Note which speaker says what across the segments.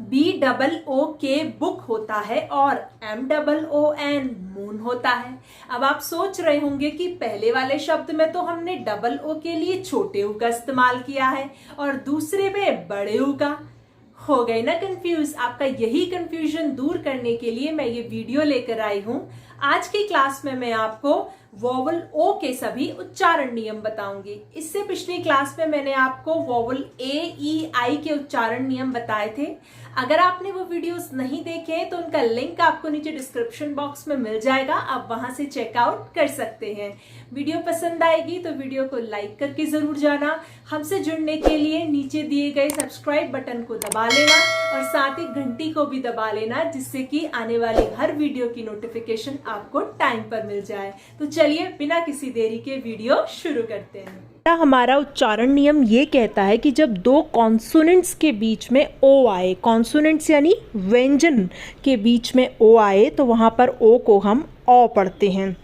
Speaker 1: BOOK book होता है और MOON मून होता है। अब आप सोच रहे होंगे कि पहले वाले शब्द में तो हमने डबल ओ के लिए छोटे ऊ का इस्तेमाल किया है और दूसरे में बड़े ऊ का। हो गई ना कंफ्यूज? आपका यही कंफ्यूजन दूर करने के लिए मैं ये वीडियो लेकर आई हूं। आज की क्लास में मैं आपको वोवल ओ के सभी उच्चारण नियम बताऊंगी। इससे पिछली क्लास में मैंने आपको वोवल A, E, I के उच्चारण नियम बताए थे। अगर आपने वो वीडियोस नहीं देखे तो उनका लिंक आपको नीचे डिस्क्रिप्शन बॉक्स में मिल जाएगा, आप वहां से चेकआउट कर सकते हैं। वीडियो पसंद आएगी तो वीडियो को लाइक करके जरूर जाना। हमसे जुड़ने के लिए नीचे दिए गए सब्सक्राइब बटन को दबा लेना और साथ ही घंटी को भी दबा लेना, जिससे कि आने वाली हर वीडियो की नोटिफिकेशन आपको टाइम पर मिल जाए। तो चलिए बिना किसी देरी के वीडियो शुरू करते हैं।
Speaker 2: हमारा उच्चारण नियम ये कहता है कि जब दो कॉन्सोनेंट्स के बीच में ओ आए, कॉन्सोनेंट्स यानी व्यंजन के बीच में ओ आए, तो वहाँ पर ओ को हम ओ पढ़ते हैं।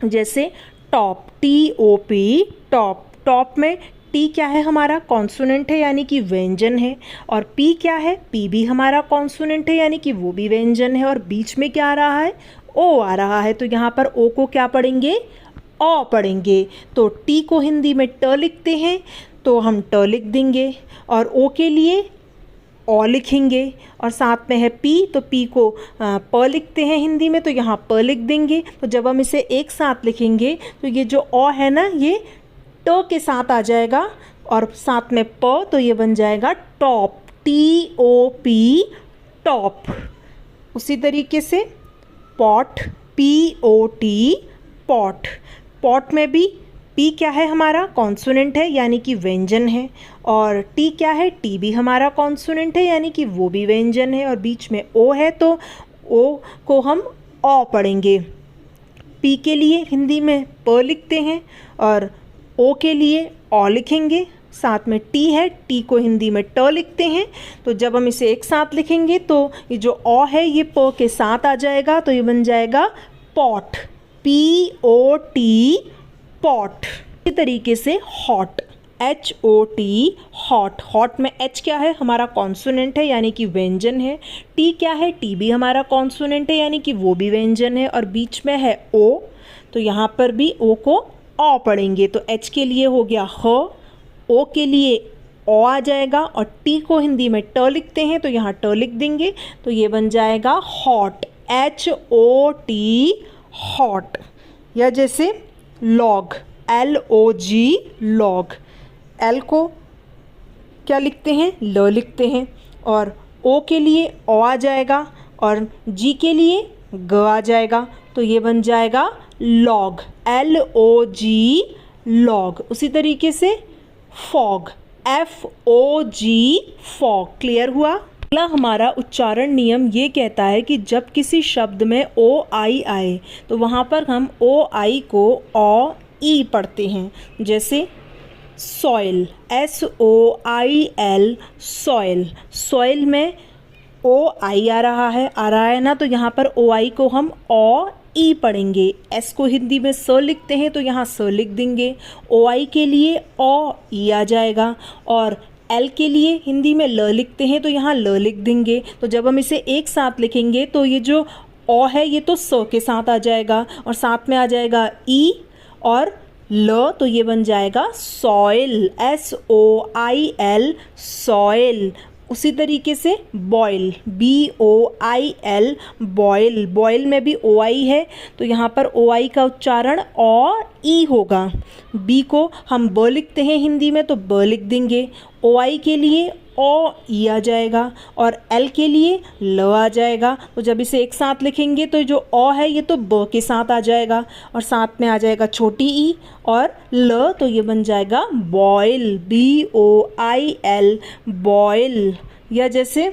Speaker 2: जैसे टॉप, TOP, टॉप। टॉप में टी क्या है? हमारा कॉन्सोनेंट है यानी कि व्यंजन है। और पी क्या है? पी भी हमारा कॉन्सोनेंट है यानी कि वो भी व्यंजन है। और बीच में क्या आ रहा है? ओ आ रहा है। तो यहाँ पर ओ को क्या पढ़ेंगे? ओ पढ़ेंगे। तो टी को हिंदी में ट लिखते हैं तो हम ट लिख देंगे, और ओ के लिए ओ लिखेंगे। और साथ में है पी, तो पी को प लिखते हैं हिंदी में, तो यहाँ प लिख देंगे। तो जब हम इसे एक साथ लिखेंगे तो ये जो ओ है ना, ये ट के साथ आ जाएगा और साथ में प, तो ये बन जाएगा टॉप, TOP, टॉप। उसी तरीके से पॉट, POT, पॉट। पॉट में भी पी क्या है? हमारा कॉन्सोनेंट है यानी कि व्यंजन है। और टी क्या है? टी भी हमारा कॉन्सोनेंट है यानी कि वो भी व्यंजन है। और बीच में ओ है तो ओ को हम ओ पढ़ेंगे। पी के लिए हिंदी में प लिखते हैं और ओ के लिए ओ लिखेंगे। साथ में टी है, टी को हिंदी में ट लिखते हैं। तो जब हम इसे एक साथ लिखेंगे तो ये जो ओ है ये प के साथ आ जाएगा, तो ये बन जाएगा पॉट, POT, पॉट। इसी तरीके से हॉट, HOT, हॉट। हॉट में H क्या है? हमारा कॉन्सोनेंट है यानी कि व्यंजन है। टी क्या है? टी भी हमारा कॉन्सोनेंट है यानी कि वो भी व्यंजन है। और बीच में है ओ, तो यहाँ पर भी ओ को ओ पढ़ेंगे। तो H के लिए हो गया ह, ओ के लिए ओ आ जाएगा, और टी को हिंदी में ट लिखते हैं तो यहाँ ट लिख देंगे, तो ये बन जाएगा हॉट, HOT, हॉट। या जैसे लॉग, LOG, लॉग। एल को क्या लिखते हैं? ल लिखते हैं। और ओ के लिए ओ आ जाएगा और जी के लिए ग आ जाएगा, तो ये बन जाएगा लॉग, LOG, लॉग। उसी तरीके से फॉग, FOG, फॉग। क्लियर हुआ? अगला हमारा उच्चारण नियम ये कहता है कि जब किसी शब्द में OI आए तो वहाँ पर हम OI को OE पढ़ते हैं। जैसे सॉइल, SOIL, सॉइल। सॉइल में OI आ रहा है ना, तो यहाँ पर OI को हम OE पढ़ेंगे। S को हिंदी में स लिखते हैं तो यहाँ स लिख देंगे। OI के लिए OE आ जाएगा। और एल के लिए हिंदी में ल लिखते हैं तो यहाँ ल लिख देंगे। तो जब हम इसे एक साथ लिखेंगे तो ये जो ओ है ये तो स के साथ आ जाएगा और साथ में आ जाएगा ई और ल, तो ये बन जाएगा सॉइल, SOIL, सॉइल। उसी तरीके से बॉयल, BOIL, बॉयल। बॉयल में भी OI है तो यहाँ पर OI का उच्चारण और ई होगा। बी को हम ब लिखते हैं हिंदी में तो ब लिख देंगे। OI के लिए ओ ई आ जाएगा और एल के लिए ल आ जाएगा। तो जब इसे एक साथ लिखेंगे तो जो ओ है ये तो ब के साथ आ जाएगा और साथ में आ जाएगा छोटी ई और ल, तो ये बन जाएगा बॉयल, BOIL, बॉयल। या जैसे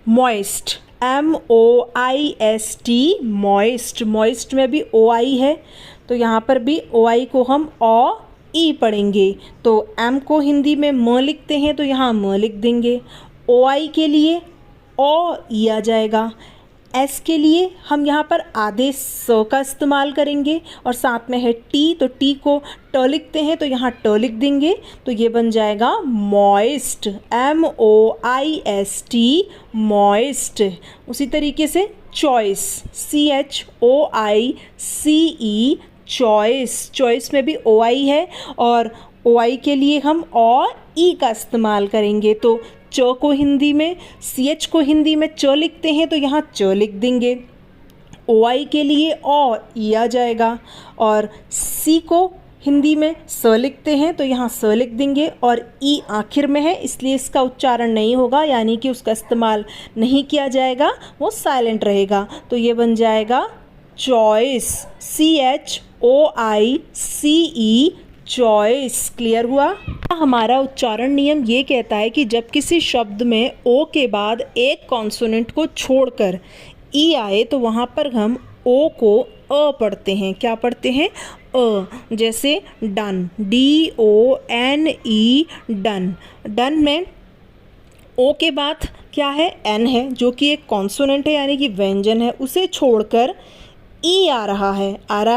Speaker 2: मॉइस्ट, MOIST, मॉइस्ट। मॉइस्ट में भी OI है तो यहाँ पर भी OI को हम ओ ई पढ़ेंगे। तो M को हिंदी में म लिखते हैं तो यहाँ म लिख देंगे। OI के लिए ओ ई आ जाएगा। एस के लिए हम यहाँ पर आधे स का इस्तेमाल करेंगे और साथ में है टी, तो टी को ट लिखते हैं तो यहाँ ट लिख देंगे, तो ये बन जाएगा मॉइस्ट, MOIST, मॉइस्ट। उसी तरीके से चॉइस, CHOICE, चॉइस। चॉइस में भी OI है और OI के लिए हम और ई का इस्तेमाल करेंगे, तो च को हिंदी में, CH को हिंदी में च लिखते हैं तो यहाँ च लिख देंगे। OI के लिए और ई आ जाएगा और सी को हिंदी में स लिखते हैं तो यहाँ स लिख देंगे और ई आखिर में है इसलिए इसका उच्चारण नहीं होगा, यानी कि उसका इस्तेमाल नहीं किया जाएगा, वो साइलेंट रहेगा। तो ये बन जाएगा चॉइस, CHOICE, चॉइस। क्लियर हुआ? हमारा उच्चारण नियम ये कहता है कि जब किसी शब्द में ओ के बाद एक कॉन्सोनेंट को छोड़कर ई आए तो वहाँ पर हम ओ को अ पढ़ते हैं। क्या पढ़ते हैं? अ। जैसे डन, DONE, डन। डन में ओ के बाद क्या है? एन है, जो कि एक कॉन्सोनेंट है यानी कि व्यंजन है, उसे छोड़कर ई आ रहा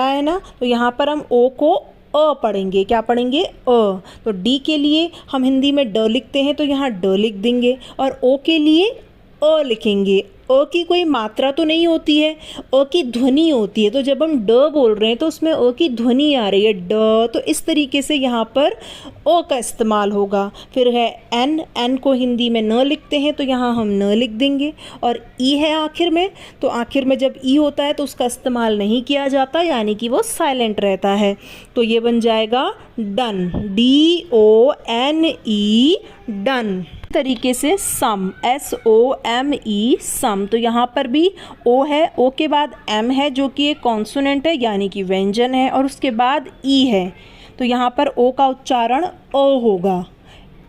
Speaker 2: है ना, तो यहाँ पर हम ओ को अ पढ़ेंगे। क्या पढ़ेंगे? अ। तो डी के लिए हम हिंदी में ड लिखते हैं तो यहाँ ड लिख देंगे और ओ के लिए अ लिखेंगे। अ की कोई मात्रा तो नहीं होती है, अ की ध्वनि होती है, तो जब हम ड बोल रहे हैं तो उसमें अ की ध्वनि आ रही है, ड, तो इस तरीके से यहाँ पर अ का इस्तेमाल होगा। फिर है एन, एन को हिंदी में न लिखते हैं तो यहाँ हम न लिख देंगे और ई है आखिर में, तो आखिर में जब ई होता है तो उसका इस्तेमाल नहीं किया जाता, यानी कि वो साइलेंट रहता है। तो ये बन जाएगा डन, DONE, डन। तरीके से सम, SOME, सम, तो यहाँ पर भी ओ है, ओ के बाद एम है जो कि एक कॉन्सोनेंट है यानी कि व्यंजन है और उसके बाद ई है, तो यहाँ पर ओ का उच्चारण अ होगा।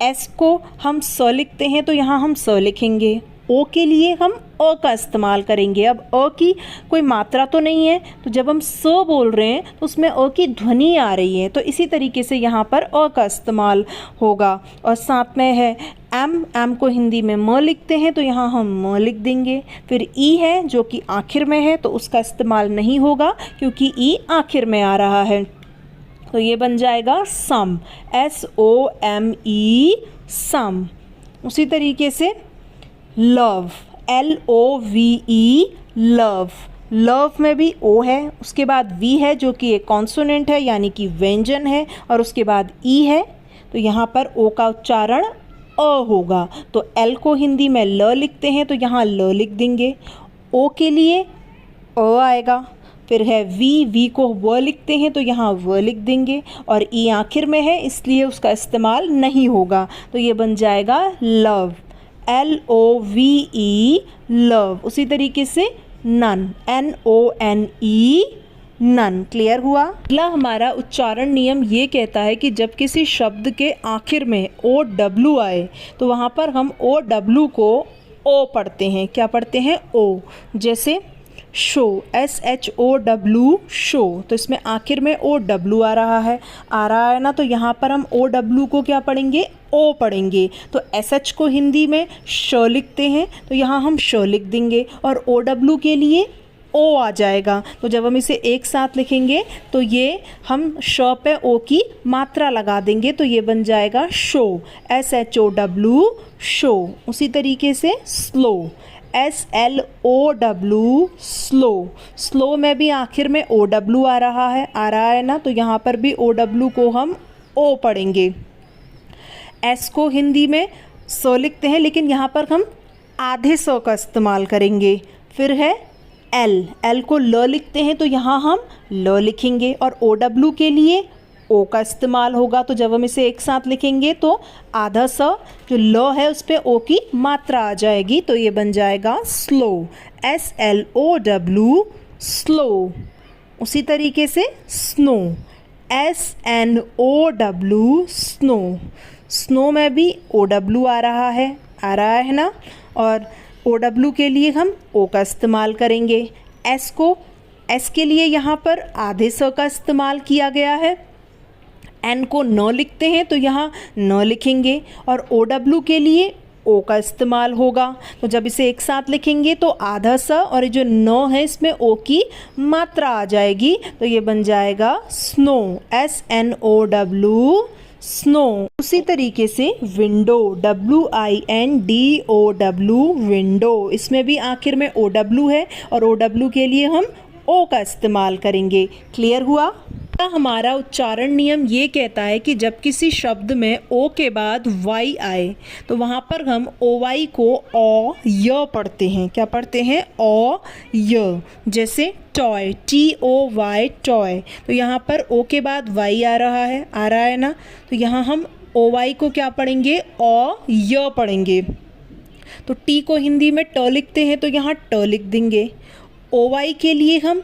Speaker 2: एस को हम स लिखते हैं तो यहाँ हम स लिखेंगे। ओ के लिए हम अ का इस्तेमाल करेंगे। अब अ की कोई मात्रा तो नहीं है, तो जब हम स बोल रहे हैं तो उसमें अ की ध्वनि आ रही है, तो इसी तरीके से यहाँ पर अ का इस्तेमाल होगा। और साथ में है एम, एम को हिंदी में म लिखते हैं तो यहाँ हम म लिख देंगे। फिर ई है जो कि आखिर में है, तो उसका इस्तेमाल नहीं होगा क्योंकि ई आखिर में आ रहा है, तो ये बन जाएगा सम, SOME, सम। उसी तरीके से लव, LOVE, लव। लव में भी ओ है, उसके बाद वी है जो कि एक कॉन्सोनेंट है यानी कि व्यंजन है और उसके बाद ई है, तो यहाँ पर ओ का उच्चारण अ होगा। तो एल को हिंदी में ल लिखते हैं तो यहाँ ल लिख देंगे। ओ के लिए अ आएगा। फिर है वी, वी को व लिखते हैं तो यहाँ व लिख देंगे और ई आखिर में है इसलिए उसका इस्तेमाल नहीं होगा, तो ये बन जाएगा लव, LOVE, लव। उसी तरीके से नन, NONE, नन। क्लियर हुआ? अगला हमारा उच्चारण नियम ये कहता है कि जब किसी शब्द के आखिर में OW आए तो वहाँ पर हम OW को ओ पढ़ते हैं। क्या पढ़ते हैं? ओ। जैसे शो, SHOW, शो, तो इसमें आखिर में OW आ रहा है ना, तो यहाँ पर हम OW को क्या पढ़ेंगे? ओ पढ़ेंगे। तो SH को हिंदी में श लिखते हैं तो यहाँ हम श लिख देंगे और OW के लिए ओ आ जाएगा, तो जब हम इसे एक साथ लिखेंगे तो ये हम श पे ओ की मात्रा लगा देंगे, तो ये बन जाएगा शो, SHOW, शो। उसी तरीके से स्लो, SLOW, स्लो। स्लो में भी आखिर में OW आ रहा है ना, तो यहाँ पर भी OW को हम ओ पढ़ेंगे। एस को हिंदी में स लिखते हैं लेकिन यहाँ पर हम आधे स का इस्तेमाल करेंगे। फिर है एल, एल को ल लिखते हैं तो यहाँ हम ल लिखेंगे और OW के लिए ओ का इस्तेमाल होगा, तो जब हम इसे एक साथ लिखेंगे तो आधा स जो ल है उस पर ओ की मात्रा आ जाएगी, तो ये बन जाएगा स्लो, SLOW, स्लो। उसी तरीके से स्नो, SNOW, स्नो। स्नो में भी OW आ रहा है ना, और OW के लिए हम ओ का इस्तेमाल करेंगे। एस को, एस के लिए यहाँ पर आधे स का इस्तेमाल किया गया है। एन को न लिखते हैं तो यहाँ न लिखेंगे और OW के लिए ओ का इस्तेमाल होगा। तो जब इसे एक साथ लिखेंगे तो आधा स और ये जो न है इसमें ओ की मात्रा आ जाएगी, तो ये बन जाएगा स्नो, SNOW, स्नो। उसी तरीके से विंडो, WINDOW, विंडो, इसमें भी आखिर में OW है और OW के लिए हम ओ का इस्तेमाल करेंगे। क्लियर हुआ? हमारा उच्चारण नियम ये कहता है कि जब किसी शब्द में ओ के बाद वाई आए तो वहाँ पर हम ओ वाई को ओ य पढ़ते हैं। क्या पढ़ते हैं? ओ य। जैसे टॉय, TOY, टॉय, तो यहाँ पर ओ के बाद वाई आ रहा है ना, तो यहाँ हम ओ वाई को क्या पढ़ेंगे? ओ य पढ़ेंगे। तो टी को हिंदी में ट लिखते हैं तो यहाँ ट लिख देंगे। ओ वाई के लिए हम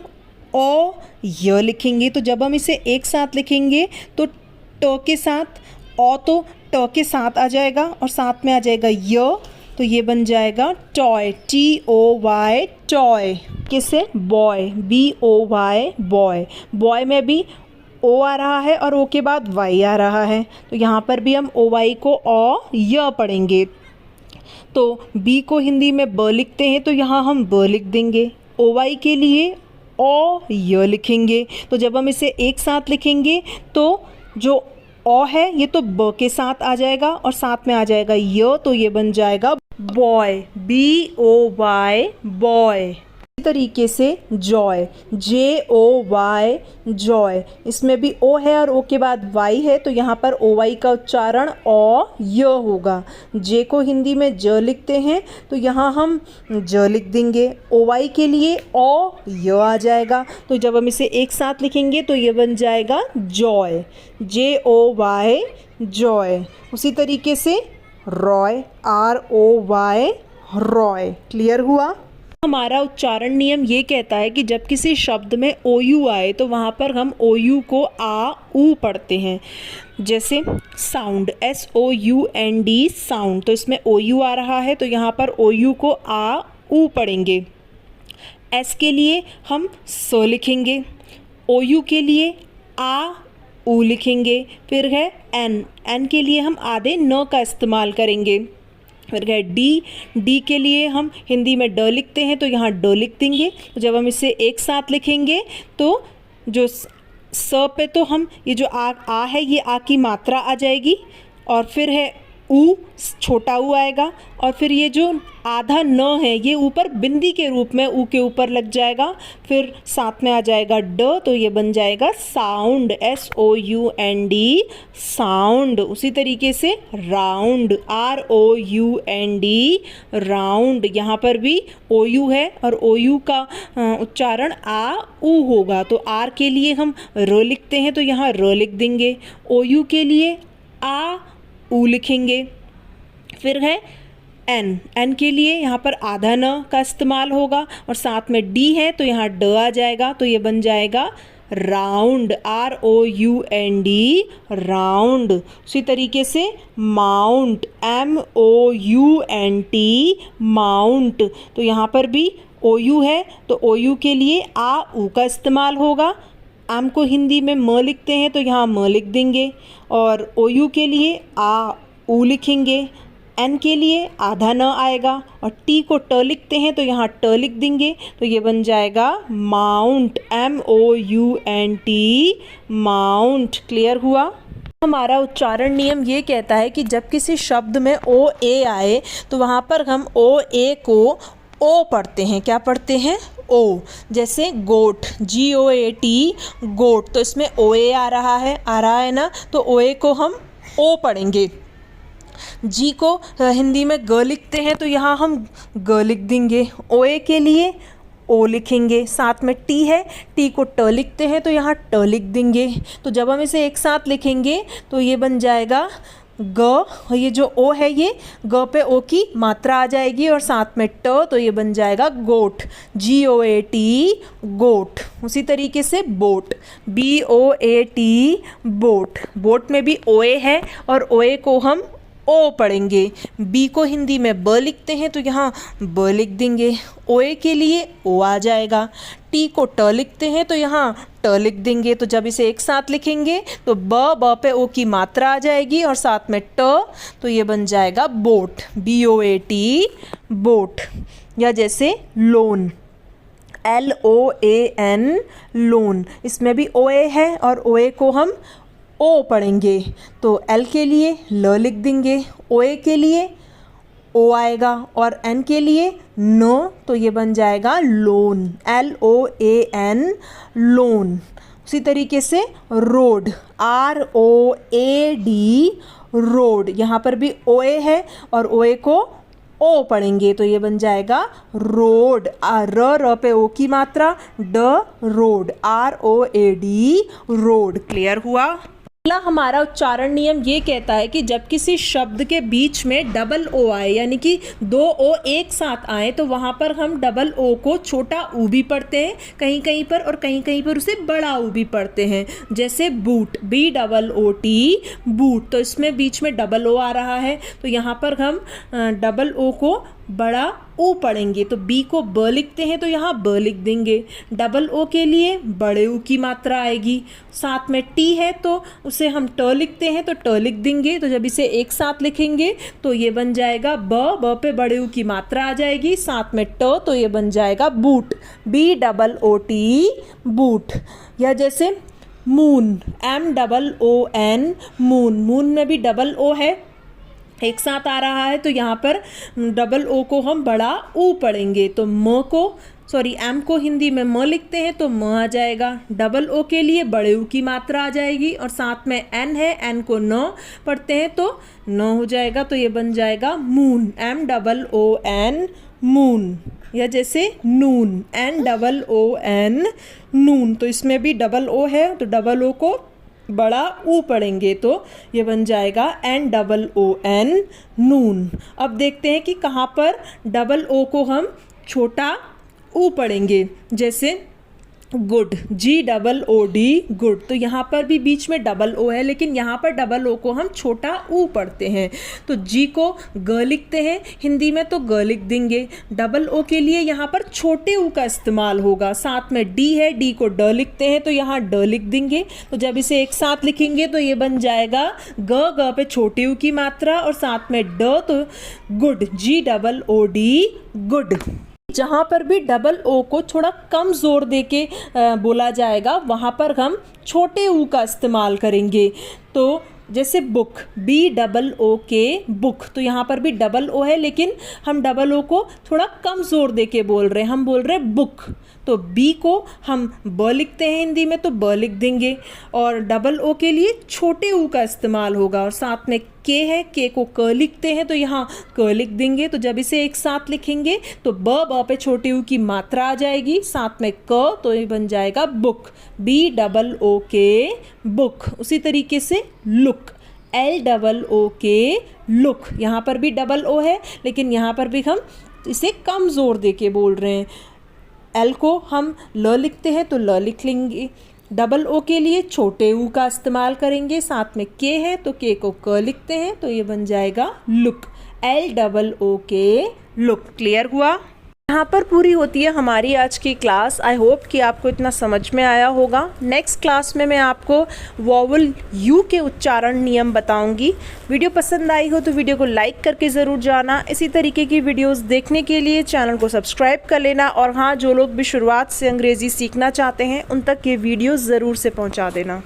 Speaker 2: ओ य लिखेंगे। तो जब हम इसे एक साथ लिखेंगे तो ट के साथ ओ तो ट के साथ आ जाएगा और साथ में आ जाएगा य, तो ये बन जाएगा टॉय, TOY, टॉय। किसे? Boy, BOY, boy. बॉय में भी ओ आ रहा है और ओ के बाद वाई आ रहा है, तो यहाँ पर भी हम ओ वाई को ओ य पढ़ेंगे। तो बी को हिंदी में ब लिखते हैं तो यहाँ हम ब लिख देंगे। ओ वाई के लिए ओ य लिखेंगे। तो जब हम इसे एक साथ लिखेंगे तो जो ओ है ये तो ब के साथ आ जाएगा और साथ में आ जाएगा य, तो ये बन जाएगा बॉय, BOY, बॉय। इसी तरीके से जॉय, JOY, जॉय, इसमें भी ओ है और ओ के बाद वाई है, तो यहाँ पर ओ वाई का उच्चारण ओ य होगा। जे को हिंदी में ज लिखते हैं तो यहाँ हम ज लिख देंगे। ओ वाई के लिए ओ य आ जाएगा, तो जब हम इसे एक साथ लिखेंगे तो ये बन जाएगा जॉय, JOY, जॉय। उसी तरीके से रॉय, ROY, रॉय। क्लियर हुआ? हमारा उच्चारण नियम ये कहता है कि जब किसी शब्द में OU आए तो वहाँ पर हम OU को आ ऊ पढ़ते हैं। जैसे साउंड, SOUND, साउंड, तो इसमें OU आ रहा है तो यहाँ पर OU को आ ऊ पढ़ेंगे। S के लिए हम स लिखेंगे, OU के लिए आ ऊ लिखेंगे। फिर है N के लिए हम आधे न का इस्तेमाल करेंगे। फिर है डी के लिए हम हिंदी में ड लिखते हैं तो यहाँ ड लिख देंगे। तो जब हम इसे एक साथ लिखेंगे तो जो स पे तो हम ये जो आ है ये आ की मात्रा आ जाएगी और फिर है ऊ, छोटा ऊ आएगा और फिर ये जो आधा न है ये ऊपर बिंदी के रूप में ऊ के ऊपर लग जाएगा। फिर साथ में आ जाएगा ड, तो ये बन जाएगा साउंड, SOUND, साउंड। उसी तरीके से राउंड, ROUND, राउंड। यहाँ पर भी OU है और OU का उच्चारण आ ऊ होगा, तो आर के लिए हम र लिखते हैं तो यहाँ र लिख देंगे। OU के लिए आ ऊ लिखेंगे। फिर है एन के लिए यहाँ पर आधा न का इस्तेमाल होगा और साथ में डी है तो यहाँ ड आ जाएगा, तो ये बन जाएगा राउंड, ROUND, राउंड। उसी तरीके से माउंट, MOUNT, माउंट, तो यहाँ पर भी OU है तो OU के लिए आ ऊ का इस्तेमाल होगा। आम को हिंदी में म लिखते हैं तो यहाँ म लिख देंगे और OU के लिए आ ऊ लिखेंगे। एन के लिए आधा न आएगा और टी को ट लिखते हैं तो यहाँ ट लिख देंगे, तो ये बन जाएगा माउंट, MOUNT, माउंट। क्लियर हुआ? हमारा उच्चारण नियम ये कहता है कि जब किसी शब्द में OA आए तो वहाँ पर हम OA को ओ पढ़ते हैं। क्या पढ़ते हैं? ओ। जैसे गोट, GOAT, गोट, तो इसमें OA आ रहा है ना, तो OA को हम ओ पढ़ेंगे। जी को हिंदी में ग लिखते हैं तो यहाँ हम ग लिख देंगे। OA के लिए ओ लिखेंगे। साथ में टी है, टी को ट लिखते हैं तो यहाँ ट लिख देंगे। तो जब हम इसे एक साथ लिखेंगे तो ये बन जाएगा ग, ये जो ओ है ये ग पे ओ की मात्रा आ जाएगी और साथ में ट, तो ये बन जाएगा गोट, GOAT, गोट। उसी तरीके से बोट, BOAT, बोट। बोट में भी OA है और OA को हम ओ पढ़ेंगे। बी को हिंदी में ब लिखते हैं तो यहाँ ब लिख देंगे। OA के लिए ओ आ जाएगा। टी को ट लिखते हैं तो यहाँ ट लिख देंगे। तो जब इसे एक साथ लिखेंगे तो ब पे ओ की मात्रा आ जाएगी और साथ में ट, तो ये बन जाएगा बोट, BOAT, बोट। या जैसे लोन, LOAN, लोन, इसमें भी OA है और OA को हम ओ पढ़ेंगे। तो L के लिए ल लिख देंगे, OA के लिए ओ आएगा और N के लिए न, तो ये बन जाएगा लोन, LOAN, लोन। उसी तरीके से रोड, ROAD, रोड, यहाँ पर भी OA है और OA को ओ पढ़ेंगे, तो ये बन जाएगा रोड, र पे ओ की मात्रा, ड, रोड, ROAD, रोड। क्लियर हुआ? अगला हमारा उच्चारण नियम ये कहता है कि जब किसी शब्द के बीच में डबल ओ आए, यानी कि दो ओ एक साथ आए, तो वहाँ पर हम डबल ओ को छोटा ऊ भी पढ़ते हैं कहीं कहीं पर, और कहीं कहीं पर उसे बड़ा ऊ भी पढ़ते हैं। जैसे बूट, BOOT, बूट, तो इसमें बीच में डबल ओ आ रहा है, तो यहाँ पर हम डबल ओ को बड़ा ऊ पढ़ेंगे। तो बी को ब लिखते हैं तो यहाँ ब लिख देंगे। डबल ओ के लिए बड़े ऊ की मात्रा आएगी। साथ में टी है तो उसे हम ट लिखते हैं तो ट लिख देंगे। तो जब इसे एक साथ लिखेंगे तो ये बन जाएगा ब पे बड़े ऊ की मात्रा आ जाएगी, साथ में ट, तो ये बन जाएगा बूट, BOOT, बूट। या जैसे मून, MOON, मून, मून में भी डबल ओ है, एक साथ आ रहा है, तो यहाँ पर डबल ओ को हम बड़ा ऊ पढ़ेंगे। तो एम को हिंदी में म लिखते हैं तो म आ जाएगा। डबल ओ के लिए बड़े ऊ की मात्रा आ जाएगी और साथ में एन है, एन को न पढ़ते हैं तो न हो जाएगा, तो ये बन जाएगा मून, MOON, मून। या जैसे नून, NOON, नून, तो इसमें भी डबल ओ है तो डबल ओ को बड़ा ऊ पढ़ेंगे, तो ये बन जाएगा NOON, नून। अब देखते हैं कि कहाँ पर डबल ओ को हम छोटा ऊ पढ़ेंगे। जैसे गुड, GOOD, गुड, तो यहाँ पर भी बीच में डबल ओ है, लेकिन यहाँ पर डबल ओ को हम छोटा ऊ पढ़ते हैं। तो जी को ग लिखते हैं हिंदी में तो ग लिख देंगे। डबल ओ के लिए यहाँ पर छोटे ऊ का इस्तेमाल होगा। साथ में डी है, डी को ड लिखते हैं तो यहाँ ड लिख देंगे। तो जब इसे एक साथ लिखेंगे तो ये बन जाएगा ग पे छोटे ऊ की मात्रा और साथ में ड, तो गुड, GOOD, गुड। जहाँ पर भी डबल ओ को थोड़ा कम जोर देके बोला जाएगा, वहाँ पर हम छोटे ऊ का इस्तेमाल करेंगे। तो जैसे बुक, BOOK, बुक, तो यहाँ पर भी डबल ओ है, लेकिन हम डबल ओ को थोड़ा कम जोर देके बोल रहे हैं, हम बोल रहे हैं बुक। तो बी को हम ब लिखते हैं हिंदी में तो ब लिख देंगे और डबल ओ के लिए छोटे ऊ का इस्तेमाल होगा। और साथ में के है, के को क लिखते हैं तो यहाँ क लिख देंगे। तो जब इसे एक साथ लिखेंगे तो ब पे छोटे ऊ की मात्रा आ जाएगी, साथ में क, तो ये बन जाएगा बुक, BOOK, बुक। उसी तरीके से लुक, LOOK, लुक, यहाँ पर भी डबल ओ है, लेकिन यहाँ पर भी हम इसे कम जोर देके बोल रहे हैं। एल को हम ल लिखते हैं तो ल लिख लेंगे। डबल ओ के लिए छोटे ऊ का इस्तेमाल करेंगे। साथ में के है तो के को क लिखते हैं तो ये बन जाएगा लुक, LOOK, लुक। क्लियर हुआ? यहाँ पर पूरी होती है हमारी आज की क्लास। आई होप कि आपको इतना समझ में आया होगा। नेक्स्ट क्लास में मैं आपको वोवल यू के उच्चारण नियम बताऊंगी। वीडियो पसंद आई हो तो वीडियो को लाइक करके ज़रूर जाना। इसी तरीके की वीडियोस देखने के लिए चैनल को सब्सक्राइब कर लेना। और हाँ, जो लोग भी शुरुआत से अंग्रेज़ी सीखना चाहते हैं उन तक ये वीडियो ज़रूर से पहुँचा देना।